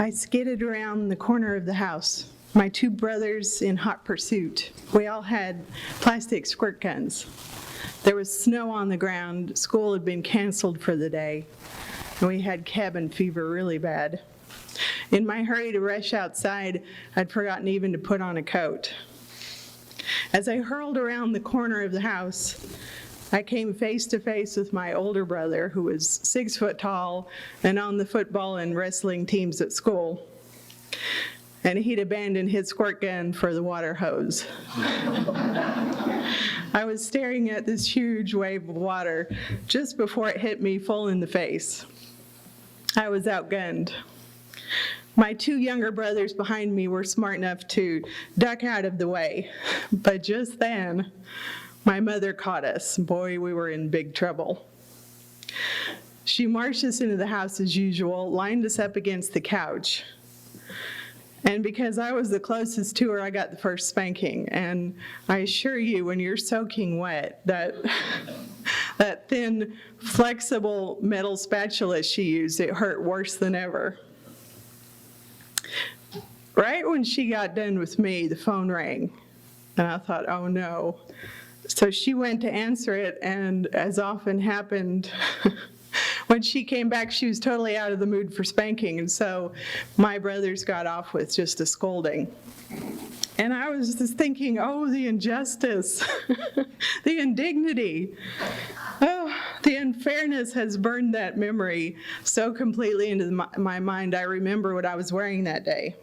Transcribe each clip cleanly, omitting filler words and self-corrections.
I skidded around the corner of the house, my two brothers in hot pursuit. We all had plastic squirt guns. There was snow on the ground. School had been canceled for the day, and we had cabin fever really bad. In my hurry to rush outside, I'd forgotten even to put on a coat. As I hurled around the corner of the house, I came face to face with my older brother, who was 6 foot tall and on the football and wrestling teams at school. And he'd abandoned his squirt gun for the water hose. I was staring at this huge wave of water just before it hit me full in the face. I was outgunned. My two younger brothers behind me were smart enough to duck out of the way, but just then, my mother caught us. Boy, we were in big trouble. She marched us into the house as usual, lined us up against the couch. And because I was the closest to her, I got the first spanking. And I assure you, when you're soaking wet, that thin, flexible metal spatula she used, it hurt worse than ever. Right when she got done with me, the phone rang. And I thought, oh no. So she went to answer it, and as often happened, when she came back, she was totally out of the mood for spanking, and so my brothers got off with just a scolding. And I was just thinking, oh, the injustice, the indignity. Oh, the unfairness has burned that memory so completely into my mind. I remember what I was wearing that day.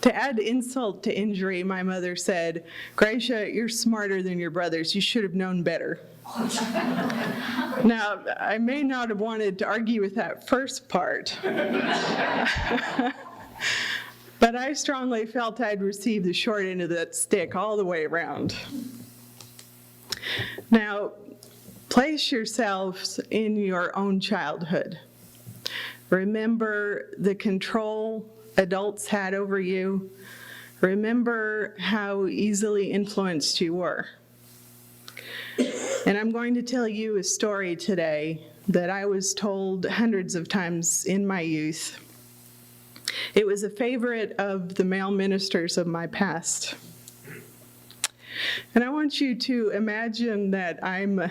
To add insult to injury, my mother said, "Gracia, you're smarter than your brothers. You should have known better." Now, I may not have wanted to argue with that first part, but I strongly felt I'd received the short end of that stick all the way around. Now, place yourselves in your own childhood. Remember the control adults had over you. Remember how easily influenced you were. And I'm going to tell you a story today that I was told hundreds of times in my youth. It was a favorite of the male ministers of my past. And I want you to imagine that I'm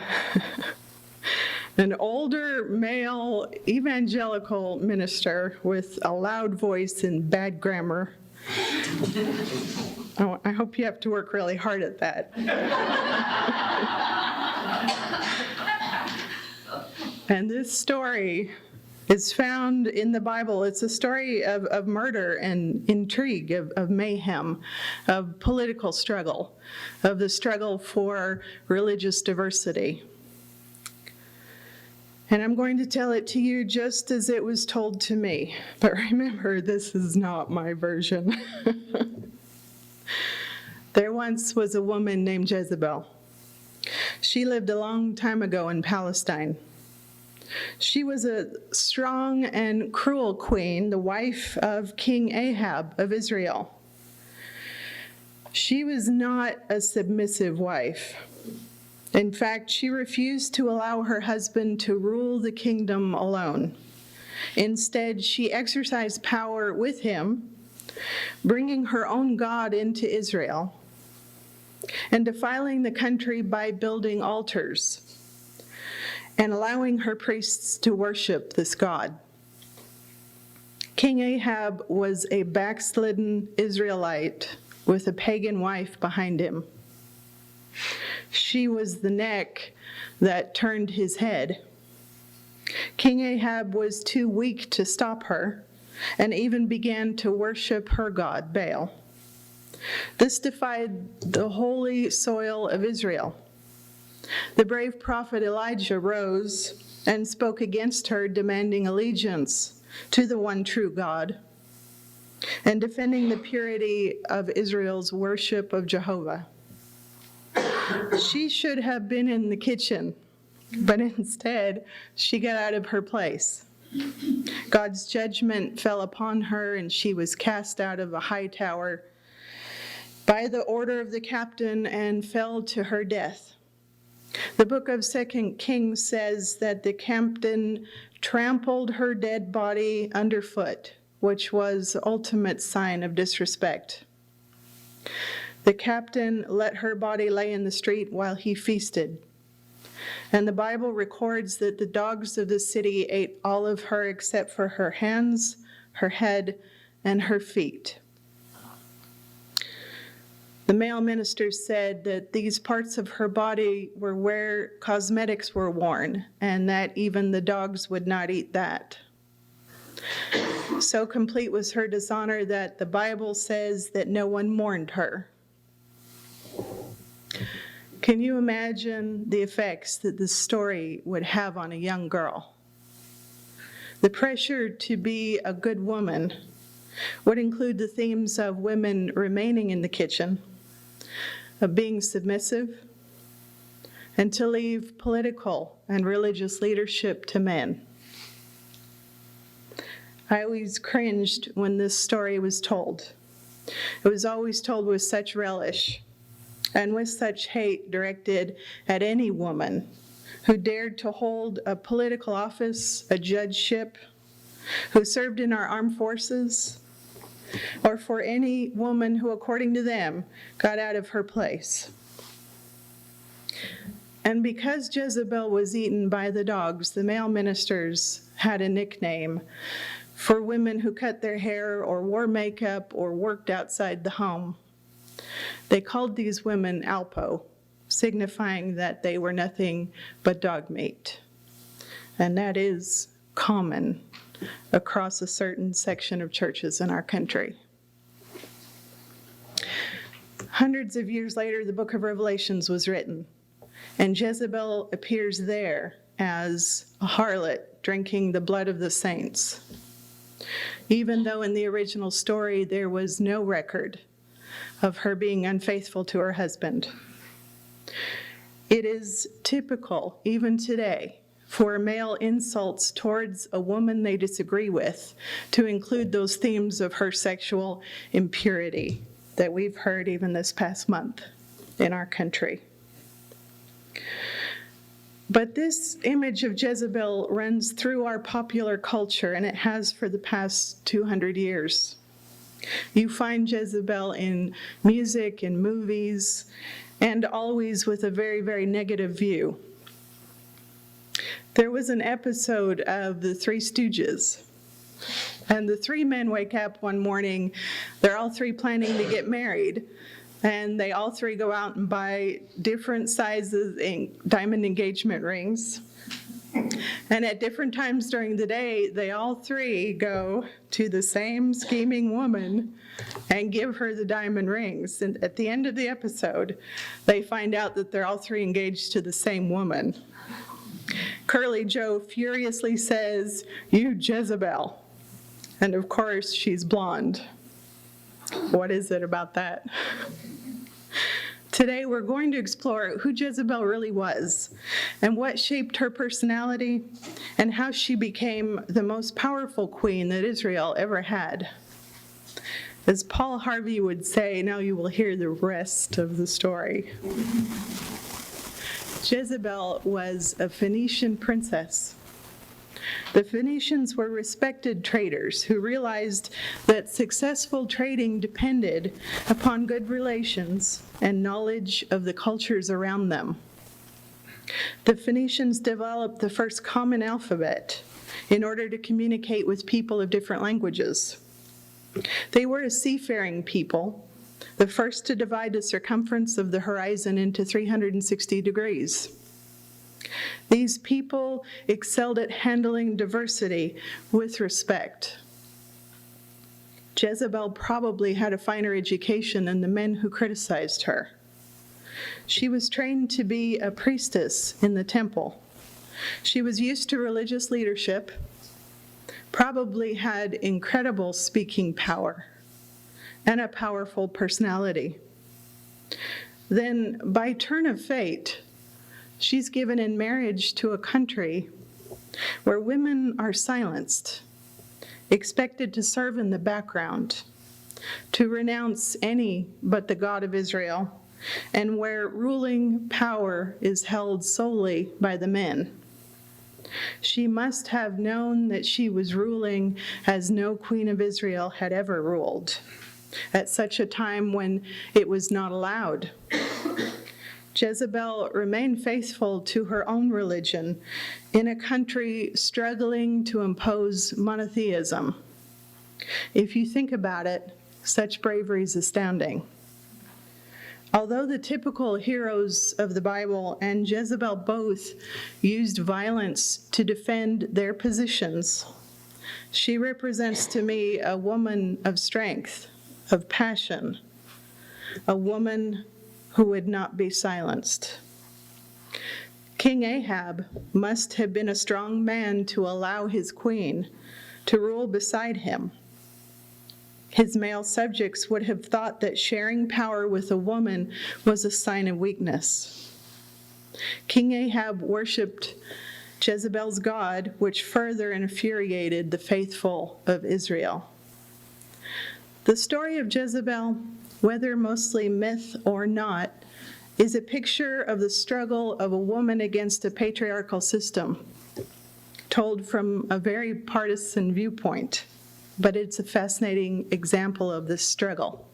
an older male evangelical minister with a loud voice and bad grammar. Oh, I hope you have to work really hard at that. And this story is found in the Bible. It's a story of murder and intrigue, of mayhem, of political struggle, of the struggle for religious diversity. And I'm going to tell it to you just as it was told to me. But remember, this is not my version. There once was a woman named Jezebel. She lived a long time ago in Palestine. She was a strong and cruel queen, the wife of King Ahab of Israel. She was not a submissive wife. In fact, she refused to allow her husband to rule the kingdom alone. Instead, she exercised power with him, bringing her own god into Israel and defiling the country by building altars and allowing her priests to worship this god. King Ahab was a backslidden Israelite with a pagan wife behind him. She was the neck that turned his head. King Ahab was too weak to stop her and even began to worship her god, Baal. This defied the holy soil of Israel. The brave prophet Elijah rose and spoke against her, demanding allegiance to the one true God and defending the purity of Israel's worship of Jehovah. She should have been in the kitchen, but instead she got out of her place. God's judgment fell upon her, and she was cast out of a high tower by the order of the captain and fell to her death. The book of 2 Kings says that the captain trampled her dead body underfoot which was the ultimate sign of disrespect. The captain let her body lay in the street while he feasted. And the Bible records that the dogs of the city ate all of her except for her hands, her head, and her feet. The male ministers said that these parts of her body were where cosmetics were worn, and that even the dogs would not eat that. So complete was her dishonor that the Bible says that no one mourned her. Can you imagine the effects that this story would have on a young girl? The pressure to be a good woman would include the themes of women remaining in the kitchen, of being submissive, and to leave political and religious leadership to men. I always cringed when this story was told. It was always told with such relish and with such hate directed at any woman who dared to hold a political office, a judgeship, who served in our armed forces, or for any woman who, according to them, got out of her place. And because Jezebel was eaten by the dogs, the male ministers had a nickname for women who cut their hair or wore makeup or worked outside the home. They called these women Alpo, signifying that they were nothing but dog meat. And that is common across a certain section of churches in our country. Hundreds of years later, the book of Revelations was written, and Jezebel appears there as a harlot drinking the blood of the saints, even though in the original story there was no record of her being unfaithful to her husband. It is typical, even today, for male insults towards a woman they disagree with to include those themes of her sexual impurity that we've heard even this past month in our country. But this image of Jezebel runs through our popular culture, and it has for the past 200 years. You find Jezebel in music, in movies, and always with a very, very negative view. There was an episode of The Three Stooges, and the three men wake up one morning. They're all three planning to get married, and they all three go out and buy different sizes diamond engagement rings. And at different times during the day, they all three go to the same scheming woman and give her the diamond rings. And at the end of the episode, they find out that they're all three engaged to the same woman. Curly Joe furiously says, "You Jezebel." And of course, she's blonde. What is it about that? Today, we're going to explore who Jezebel really was and what shaped her personality and how she became the most powerful queen that Israel ever had. As Paul Harvey would say, now you will hear the rest of the story. Jezebel was a Phoenician princess. The Phoenicians were respected traders who realized that successful trading depended upon good relations and knowledge of the cultures around them. The Phoenicians developed the first common alphabet in order to communicate with people of different languages. They were a seafaring people, the first to divide the circumference of the horizon into 360 degrees. These people excelled at handling diversity with respect. Jezebel probably had a finer education than the men who criticized her. She was trained to be a priestess in the temple. She was used to religious leadership, probably had incredible speaking power, and a powerful personality. Then, by turn of fate, she's given in marriage to a country where women are silenced, expected to serve in the background, to renounce any but the God of Israel, and where ruling power is held solely by the men. She must have known that she was ruling as no queen of Israel had ever ruled, at such a time when it was not allowed. Jezebel remained faithful to her own religion in a country struggling to impose monotheism. If you think about it, such bravery is astounding. Although the typical heroes of the Bible and Jezebel both used violence to defend their positions, she represents to me a woman of strength, of passion, a woman who would not be silenced. King Ahab must have been a strong man to allow his queen to rule beside him. His male subjects would have thought that sharing power with a woman was a sign of weakness. King Ahab worshipped Jezebel's god, which further infuriated the faithful of Israel. The story of Jezebel, whether mostly myth or not, is a picture of the struggle of a woman against a patriarchal system, told from a very partisan viewpoint. But it's a fascinating example of this struggle.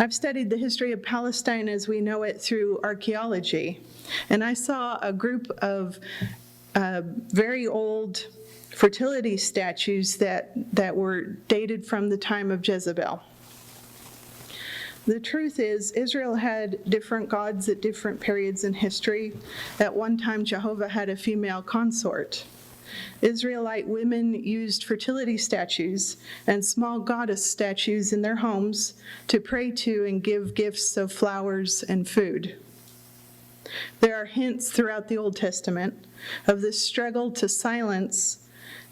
I've studied the history of Palestine as we know it through archaeology, and I saw a group of very old fertility statues that were dated from the time of Jezebel. The truth is, Israel had different gods at different periods in history. At one time, Jehovah had a female consort. Israelite women used fertility statues and small goddess statues in their homes to pray to and give gifts of flowers and food. There are hints throughout the Old Testament of this struggle to silence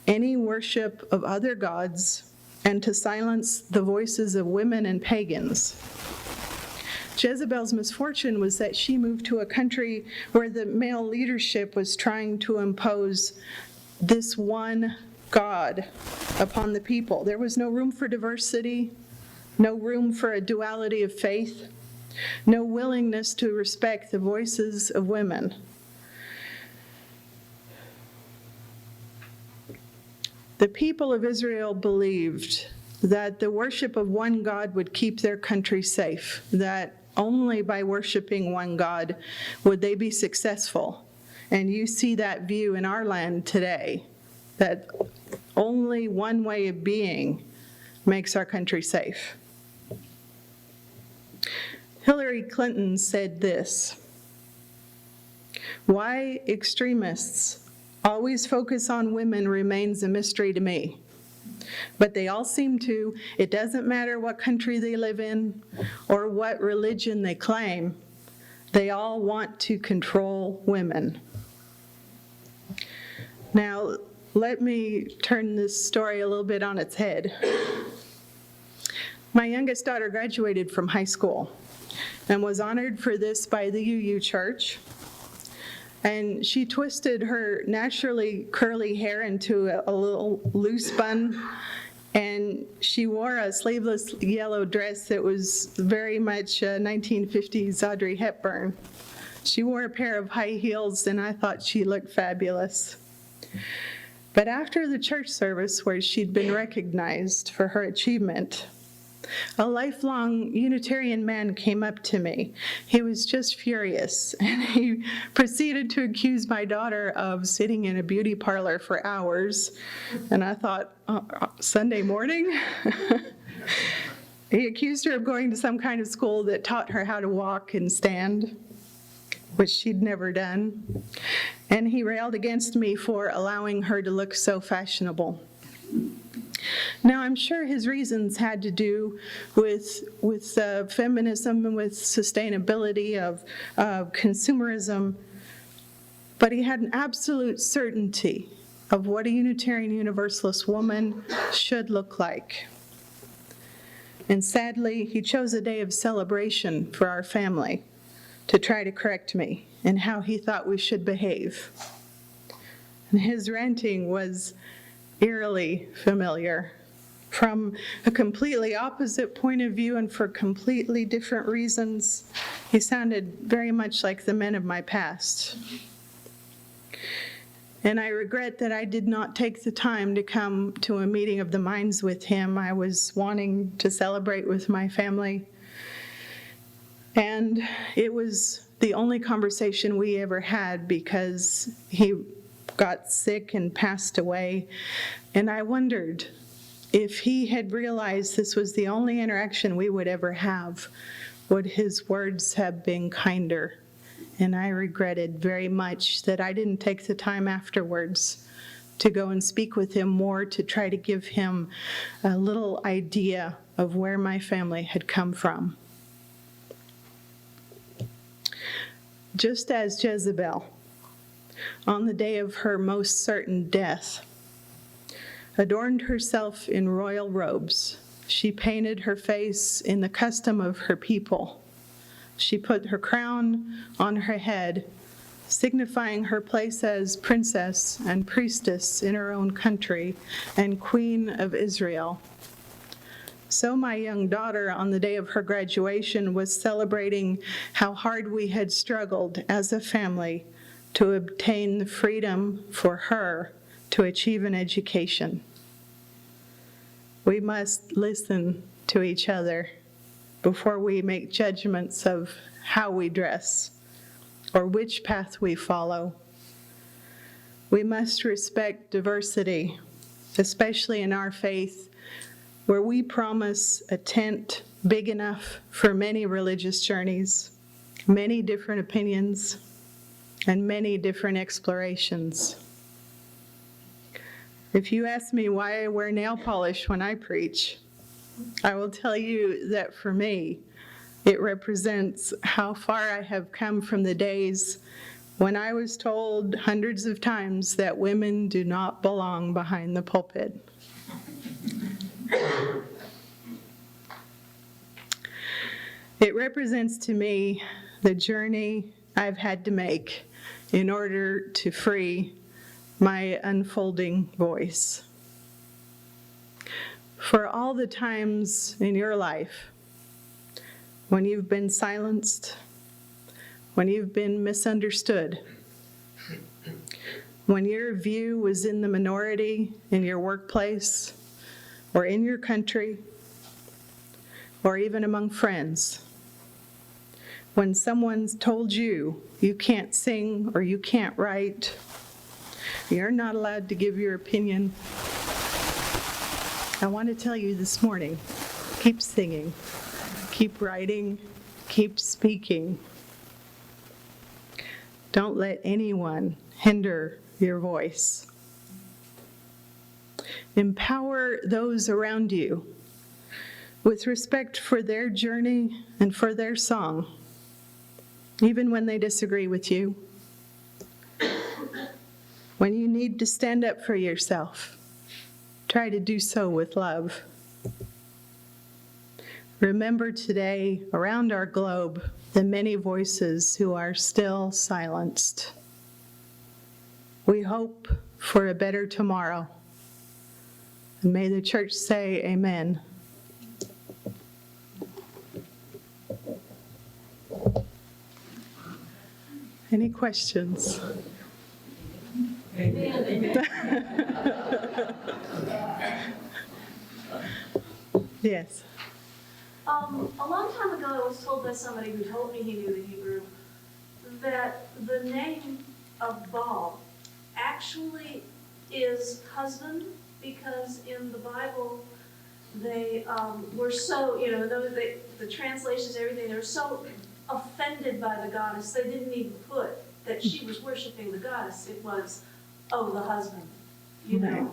any worship of other gods and to silence the voices of women and pagans. Jezebel's misfortune was that she moved to a country where the male leadership was trying to impose this one God upon the people. There was no room for diversity, no room for a duality of faith, no willingness to respect the voices of women. The people of Israel believed that the worship of one God would keep their country safe, that only by worshiping one God would they be successful. And you see that view in our land today, that only one way of being makes our country safe. Hillary Clinton said this: "Why extremists always focus on women remains a mystery to me. But they all seem to. It doesn't matter what country they live in or what religion they claim. They all want to control women." Now, let me turn this story a little bit on its head. My youngest daughter graduated from high school and was honored for this by the UU Church. And she twisted her naturally curly hair into a little loose bun, and she wore a sleeveless yellow dress that was very much 1950s Audrey Hepburn. She wore a pair of high heels, and I thought she looked fabulous. But after the church service where she'd been recognized for her achievement, a lifelong Unitarian man came up to me. He was just furious, and he proceeded to accuse my daughter of sitting in a beauty parlor for hours. And I thought, Sunday morning? He accused her of going to some kind of school that taught her how to walk and stand, which she'd never done. And he railed against me for allowing her to look so fashionable. Now, I'm sure his reasons had to do with feminism and with sustainability of consumerism, but he had an absolute certainty of what a Unitarian Universalist woman should look like. And sadly, he chose a day of celebration for our family to try to correct me in how he thought we should behave. And his ranting was eerily familiar from a completely opposite point of view and for completely different reasons. He sounded very much like the men of my past. And I regret that I did not take the time to come to a meeting of the minds with him. I was wanting to celebrate with my family. And it was the only conversation we ever had because he got sick and passed away. And I wondered if he had realized this was the only interaction we would ever have, would his words have been kinder? And I regretted very much that I didn't take the time afterwards to go and speak with him more, to try to give him a little idea of where my family had come from. Just as Jezebel, on the day of her most certain death, adorned herself in royal robes, she painted her face in the custom of her people. She put her crown on her head, signifying her place as princess and priestess in her own country and queen of Israel. So my young daughter, on the day of her graduation, was celebrating how hard we had struggled as a family to obtain the freedom for her to achieve an education. We must listen to each other before we make judgments of how we dress or which path we follow. We must respect diversity, especially in our faith, where we promise a tent big enough for many religious journeys, many different opinions, and many different explorations. If you ask me why I wear nail polish when I preach, I will tell you that for me, it represents how far I have come from the days when I was told hundreds of times that women do not belong behind the pulpit. It represents to me the journey I've had to make in order to free my unfolding voice. For all the times in your life when you've been silenced, when you've been misunderstood, when your view was in the minority in your workplace or in your country or even among friends, when someone's told you you can't sing or you can't write, you're not allowed to give your opinion, I want to tell you this morning, keep singing, keep writing, keep speaking. Don't let anyone hinder your voice. Empower those around you with respect for their journey and for their song, even when they disagree with you. When you need to stand up for yourself, try to do so with love. Remember today, around our globe, the many voices who are still silenced. We hope for a better tomorrow. And may the church say amen. Any questions? Yes. A long time ago, I was told by somebody who told me he knew the Hebrew that the name of Baal actually is husband, because in the Bible they were so, the translations, everything, they were so offended by the goddess, they didn't even put that she was worshiping the goddess. It was, oh, the husband, Right.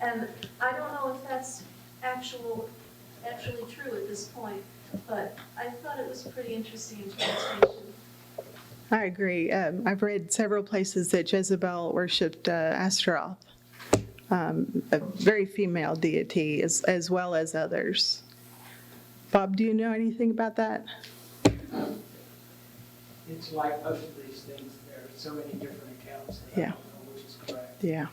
And I don't know if that's actually true at this point, but I thought it was pretty interesting in translation. I agree. I've read several places that Jezebel worshipped Astaroth, a very female deity, as well as others. Bob, do you know anything about that? It's like most of these things, there are so many different accounts that I don't know which is correct. Yeah.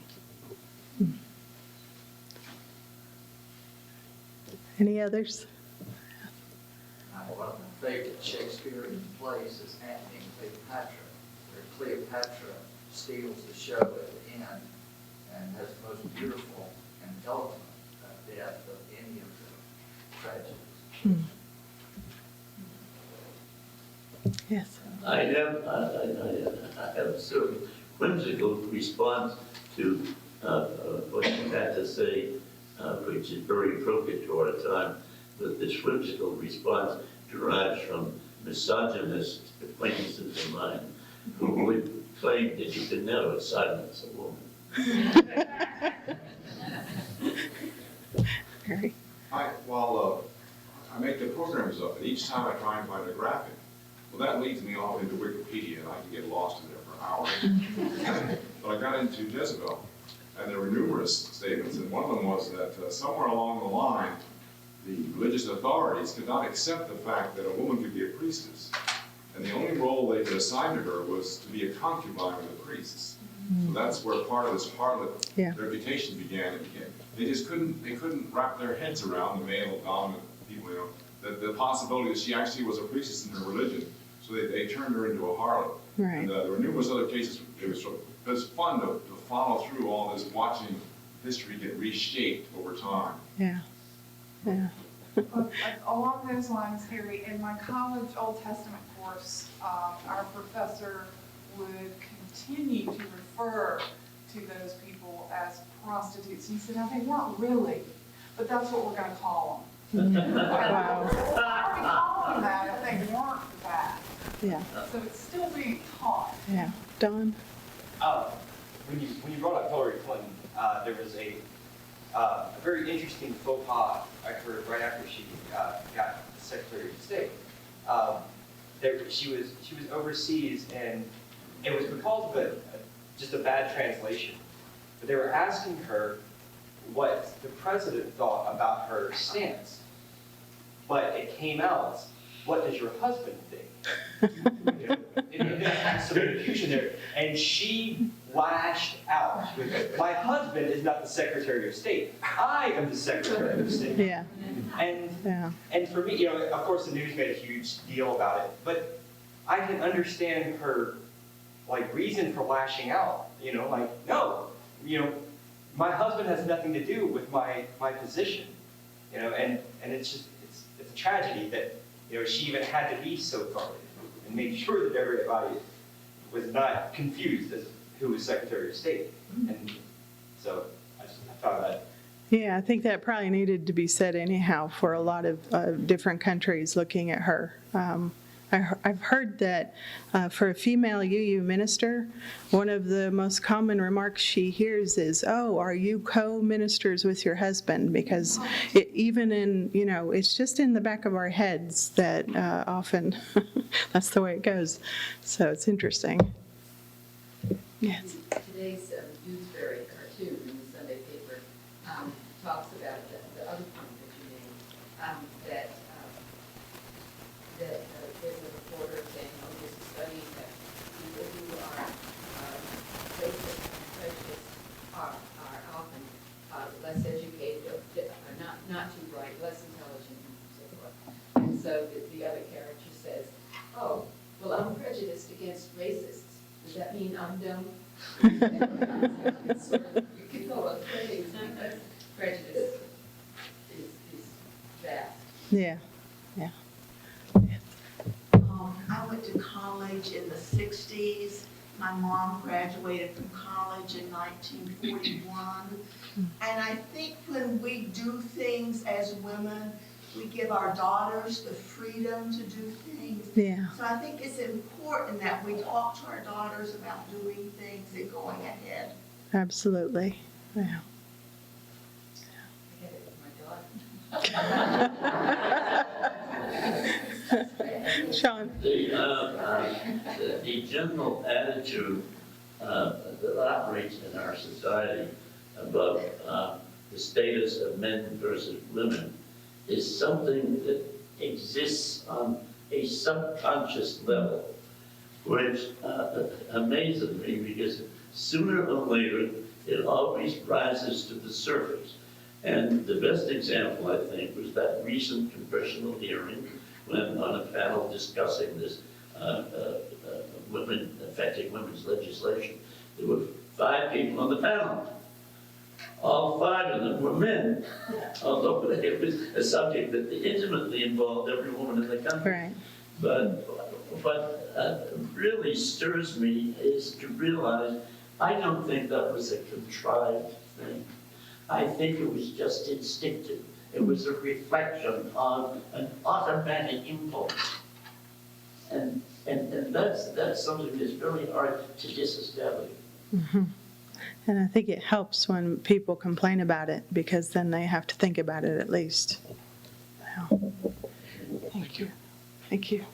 Any others? One of my favorite Shakespearean plays is Antony and Cleopatra, where Cleopatra steals the show at the hand and has the most beautiful and eloquent death of any of the tragedies. Yes. I have a sort of whimsical response to what you had to say, which is very appropriate to our time. But this whimsical response derives from misogynist acquaintances of mine who would claim that you could never silence a woman. Harry. I make the programs up, and each time I try and find a graphic. Well, that leads me off into Wikipedia, and I can get lost in there for hours. But I got into Jezebel, and there were numerous statements, and one of them was that somewhere along the line, the religious authorities could not accept the fact that a woman could be a priestess. And the only role they could assign to her was to be a concubine of the priests. So that's where part of this harlot reputation began. They just couldn't wrap their heads around the male dominant people, you know, the possibility that she actually was a priestess in her religion. So they turned her into a harlot. Right. And there were numerous other cases. It was fun to follow through all this, watching history get reshaped over time. Yeah. Yeah. Along those lines, Harry, in my college Old Testament course, our professor would continue to refer to those people as prostitutes. He said, now they weren't really, but that's what we're going to call them. Wow. We're already calling them that if they weren't that. Yeah. So it's still being taught. Yeah. Don? When you brought up Hillary Clinton, there was a very interesting faux pas occurred right after she got Secretary of State. She was overseas, and it was because of just a bad translation. But they were asking her what the president thought about her stance. But it came out, what does your husband think? You know, and had some confusion there. And she lashed out. My husband is not the Secretary of State. I am the Secretary of State. Yeah. And for me, you know, of course the news made a huge deal about it, but I can understand her reason for lashing out. You know, no, you know, my husband has nothing to do with my position. You know, and it's just it's a tragedy that, you know, she even had to be so guarded and make sure that everybody was not confused as who was Secretary of State. And so I found that. Yeah, I think that probably needed to be said anyhow for a lot of different countries looking at her. I've heard that for a female UU minister, one of the most common remarks she hears is, "Oh, are you co-ministers with your husband?" Because even in, you know, it's just in the back of our heads that often that's the way it goes. So it's interesting. Yes. Today's Dewsbury cartoon in the Sunday paper talks about the other point that you made, that there's a reporter saying, oh, there's a study that people who are racist and prejudiced are often less educated, or not too bright, less intelligent, and so forth. And so the other character says, oh, well, I'm prejudiced against racists. Does that mean I'm dumb? It's sort of, you can go both ways because prejudice is vast. Yeah. Yeah. I went to college in the 60s. My mom graduated from college in 1941. And I think when we do things as women, we give our daughters the freedom to do things. Yeah. So I think it's important that we talk to our daughters about doing things and going ahead. Absolutely. Yeah. I get it with my daughter. Sean? The general attitude that operates in our society about the status of men versus women is something that exists on a subconscious level, which amazes me because sooner or later it always rises to the surface. And the best example, I think, was that recent congressional hearing when on a panel discussing this women affecting women's legislation, there were 5 people on the panel. All 5 of them were men, although it was a subject that intimately involved every woman in the country. Right. But what really stirs me is to realize I don't think that was a contrived thing. I think it was just instinctive. It was a reflection of an automatic impulse. And that's something that's very hard to disestablish. Mm-hmm. And I think it helps when people complain about it, because then they have to think about it at least. Wow. Thank you. Thank you.